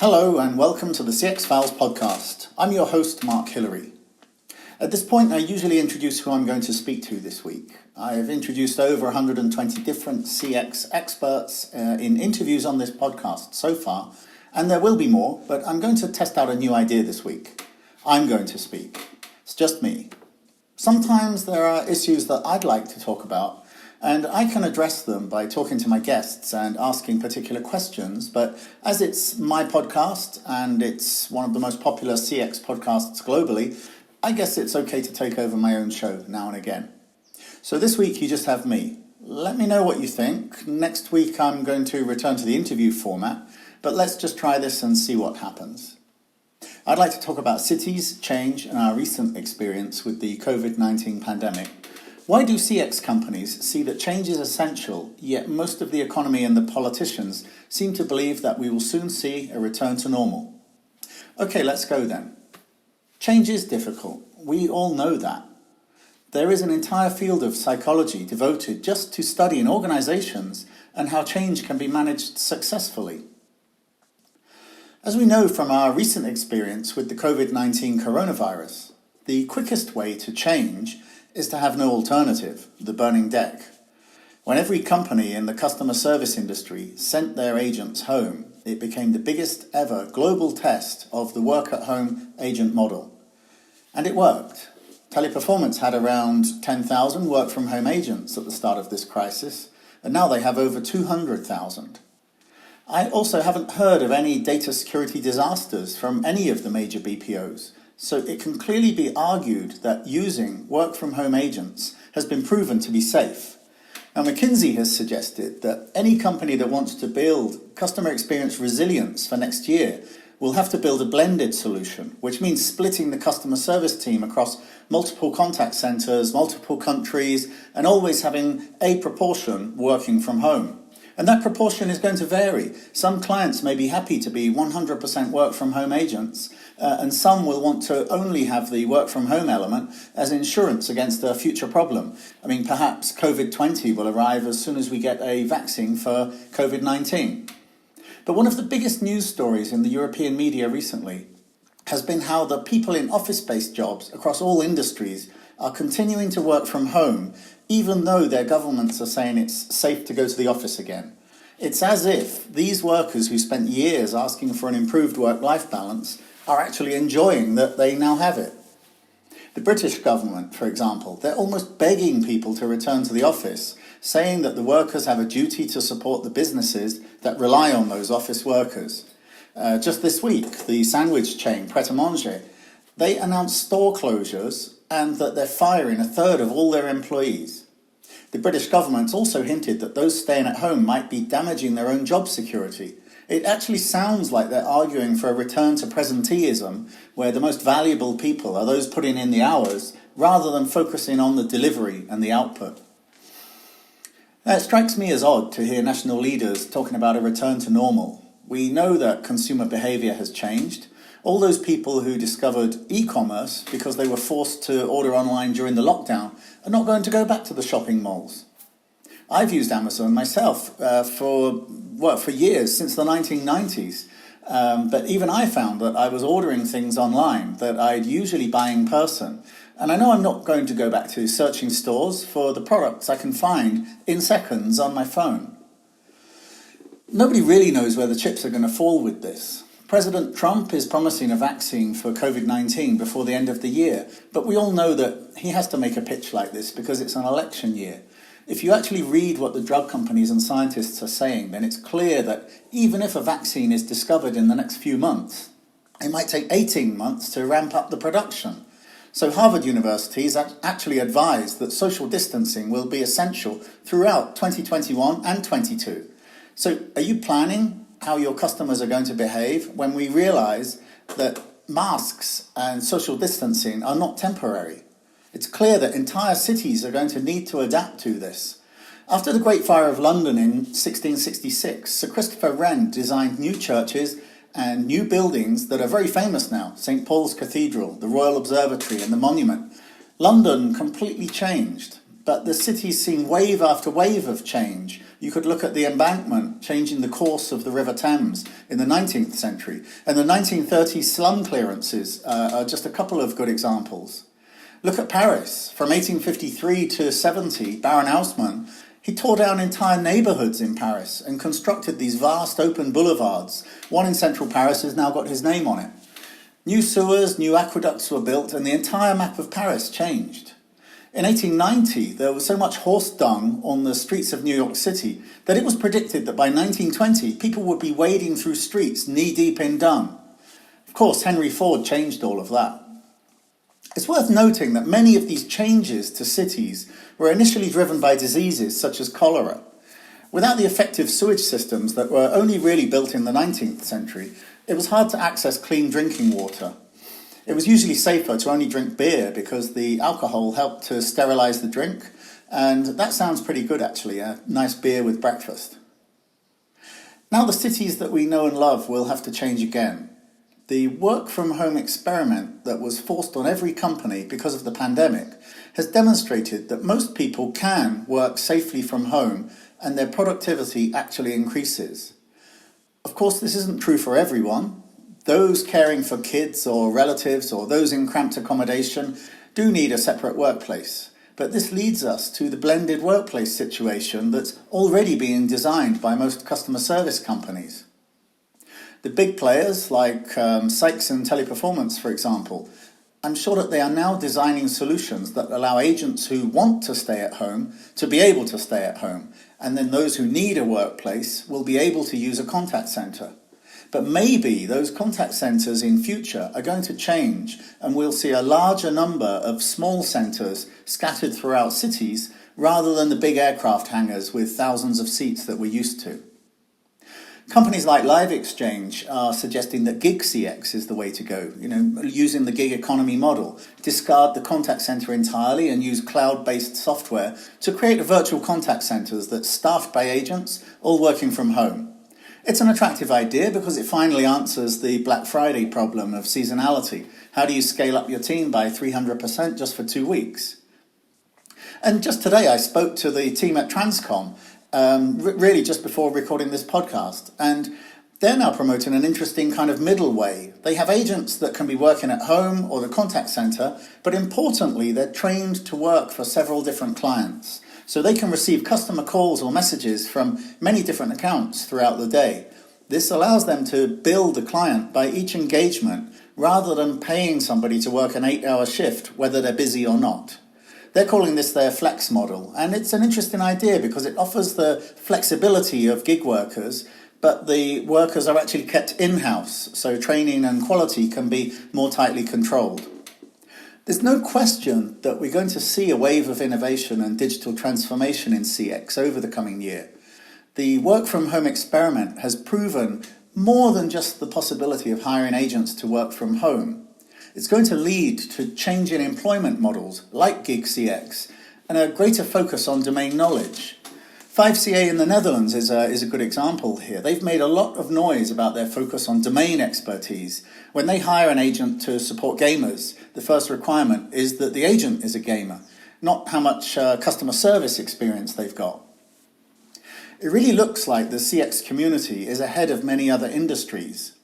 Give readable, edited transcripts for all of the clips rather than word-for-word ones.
Hello and welcome to the CX Files podcast. I'm your host, Mark Hillary. At this point, I usually introduce who I'm going to speak to this week. I've introduced over 120 different CX experts in interviews on this podcast so far, and there will be more, but I'm going to test out a new idea this week. I'm going to speak. It's just me. Sometimes there are issues that I'd like to talk about, and I can address them by talking to my guests and asking particular questions, but as it's my podcast and it's one of the most popular CX podcasts globally, I guess it's okay to take over my own show now and again. So this week you just have me. Let me know what you think. Next week I'm going to return to the interview format, but let's just try this and see what happens. I'd like to talk about cities, change, and our recent experience with the COVID-19 pandemic. Why do CX companies see that change is essential, yet most of the economy and the politicians seem to believe that we will soon see a return to normal? Okay, let's go then. Change is difficult. We all know that. There is an entire field of psychology devoted just to studying organizations and how change can be managed successfully. As we know from our recent experience with the COVID-19 coronavirus, the quickest way to change is to have no alternative, the burning deck. When every company in the customer service industry sent their agents home, it became the biggest ever global test of the work-at-home agent model. And it worked. Teleperformance had around 10,000 work-from-home agents at the start of this crisis, and now they have over 200,000. I also haven't heard of any data security disasters from any of the major BPOs, so it can clearly be argued that using work-from-home agents has been proven to be safe. Now, McKinsey has suggested that any company that wants to build customer experience resilience for next year will have to build a blended solution, which means splitting the customer service team across multiple contact centers, multiple countries, and always having a proportion working from home. And that proportion is going to vary. Some clients may be happy to be 100% work-from-home agents, and some will want to only have the work-from-home element as insurance against a future problem. I mean, perhaps COVID-20 will arrive as soon as we get a vaccine for COVID-19. But one of the biggest news stories in the European media recently has been how the people in office-based jobs across all industries are continuing to work from home, even though their governments are saying it's safe to go to the office again. It's as if these workers who spent years asking for an improved work-life balance are actually enjoying that they now have it. The British government, for example, they're almost begging people to return to the office, saying that the workers have a duty to support the businesses that rely on those office workers. Just this week, the sandwich chain Pret a Manger, they announced store closures and that they're firing a third of all their employees. The British government also hinted that those staying at home might be damaging their own job security. It actually sounds like they're arguing for a return to presenteeism, where the most valuable people are those putting in the hours, rather than focusing on the delivery and the output. Now, it strikes me as odd to hear national leaders talking about a return to normal. We know that consumer behaviour has changed. All those people who discovered e-commerce because they were forced to order online during the lockdown are not going to go back to the shopping malls. I've used Amazon myself for years, since the 1990s. But even I found that I was ordering things online that I'd usually buy in person. And I know I'm not going to go back to searching stores for the products I can find in seconds on my phone. Nobody really knows where the chips are going to fall with this. President Trump is promising a vaccine for COVID-19 before the end of the year, but we all know that he has to make a pitch like this because it's an election year. If you actually read what the drug companies and scientists are saying, then it's clear that even if a vaccine is discovered in the next few months, it might take 18 months to ramp up the production. So Harvard University has actually advised that social distancing will be essential throughout 2021 and 22. So are you planning how your customers are going to behave when we realise that masks and social distancing are not temporary? It's clear that entire cities are going to need to adapt to this. After the Great Fire of London in 1666, Sir Christopher Wren designed new churches and new buildings that are very famous now. St. Paul's Cathedral, the Royal Observatory and the Monument. London completely changed. but the city's seen wave after wave of change. You could look at the embankment changing the course of the River Thames in the 19th century, and the 1930s slum clearances are just a couple of good examples. Look at Paris. From 1853 to 70, Baron Haussmann, he tore down entire neighbourhoods in Paris and constructed these vast open boulevards. One in central Paris has now got his name on it. New sewers, new aqueducts were built, and the entire map of Paris changed. In 1890, there was so much horse dung on the streets of New York City that it was predicted that by 1920, people would be wading through streets knee-deep in dung. Of course, Henry Ford changed all of that. It's worth noting that many of these changes to cities were initially driven by diseases such as cholera. Without the effective sewage systems that were only really built in the 19th century, it was hard to access clean drinking water. It was usually safer to only drink beer because the alcohol helped to sterilise the drink, and that sounds pretty good actually, a nice beer with breakfast. Now the cities that we know and love will have to change again. The work-from-home experiment that was forced on every company because of the pandemic has demonstrated that most people can work safely from home and their productivity actually increases. Of course, this isn't true for everyone. Those caring for kids or relatives or those in cramped accommodation do need a separate workplace. But this leads us to the blended workplace situation that's already being designed by most customer service companies. The big players like Sykes and Teleperformance, for example, I'm sure that they are now designing solutions that allow agents who want to stay at home to be able to stay at home, and then those who need a workplace will be able to use a contact centre. But maybe those contact centres in future are going to change, and we'll see a larger number of small centres scattered throughout cities rather than the big aircraft hangars with thousands of seats that we're used to. Companies like Live Exchange are suggesting that gig CX is the way to go, using the gig economy model. Discard the contact centre entirely and use cloud-based software to create virtual contact centres that's staffed by agents, all working from home. It's an attractive idea because it finally answers the Black Friday problem of seasonality. How do you scale up your team by 300% just for 2 weeks? And just today I spoke to the team at Transcom, really just before recording this podcast, and they're now promoting an interesting kind of middle way. They have agents that can be working at home or the contact centre, but importantly they're trained to work for several different clients. So they can receive customer calls or messages from many different accounts throughout the day. This allows them to bill the client by each engagement rather than paying somebody to work an 8-hour shift, whether they're busy or not. They're calling this their flex model, and it's an interesting idea because it offers the flexibility of gig workers, but the workers are actually kept in-house, so training and quality can be more tightly controlled. There's no question that we're going to see a wave of innovation and digital transformation in CX over the coming year. The work-from-home experiment has proven more than just the possibility of hiring agents to work from home. It's going to lead to changing employment models like gig CX and a greater focus on domain knowledge. 5CA in the Netherlands is a good example here. They've made a lot of noise about their focus on domain expertise. When they hire an agent to support gamers, the first requirement is that the agent is a gamer, not how much customer service experience they've got. It really looks like the CX community is ahead of many other industries.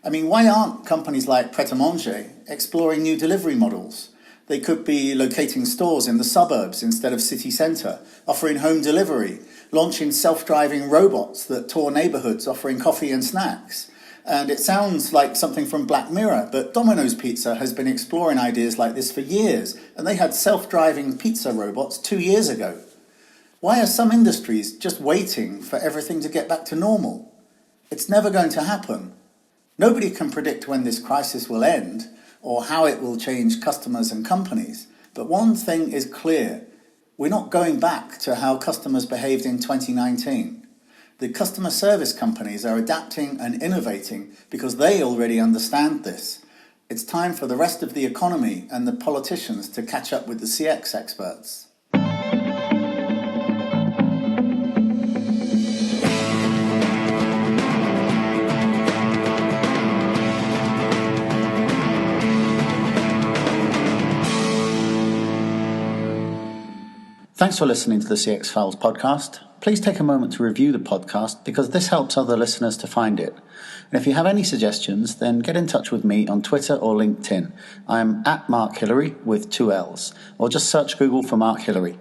I mean, why aren't companies like Pret-a-Manger exploring new delivery models? They could be locating stores in the suburbs instead of city centre, offering home delivery, launching self-driving robots that tour neighbourhoods offering coffee and snacks. And it sounds like something from Black Mirror, but Domino's Pizza has been exploring ideas like this for years, and they had self-driving pizza robots 2 years ago. Why are some industries just waiting for everything to get back to normal? It's never going to happen. Nobody can predict when this crisis will end or how it will change customers and companies. But one thing is clear. We're not going back to how customers behaved in 2019. The customer service companies are adapting and innovating because they already understand this. It's time for the rest of the economy and the politicians to catch up with the CX experts. Thanks Thanks for listening to the CX Files podcast. Please take a moment to review the podcast because this helps other listeners to find it. And if you have any suggestions, then get in touch with me on Twitter or LinkedIn. I'm at Mark Hillary with 2 L's, or just search Google for Mark Hillary.